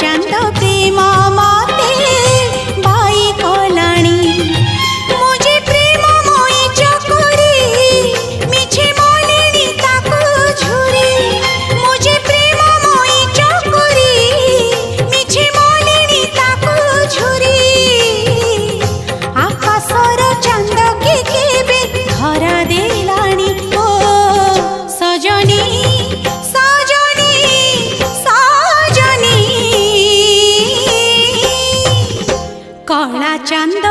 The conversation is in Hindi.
चांद प्रेम मते बाई कलाणी मुझे प्रेम मोई चकोरी मिछे मोलिनी ताको झुरी मुझे प्रेम मोई चकोरी मिछे मोलिनी ताको झुरी आकाशर चांद के केबे धरा देलाणी ओ सजनी कला चांद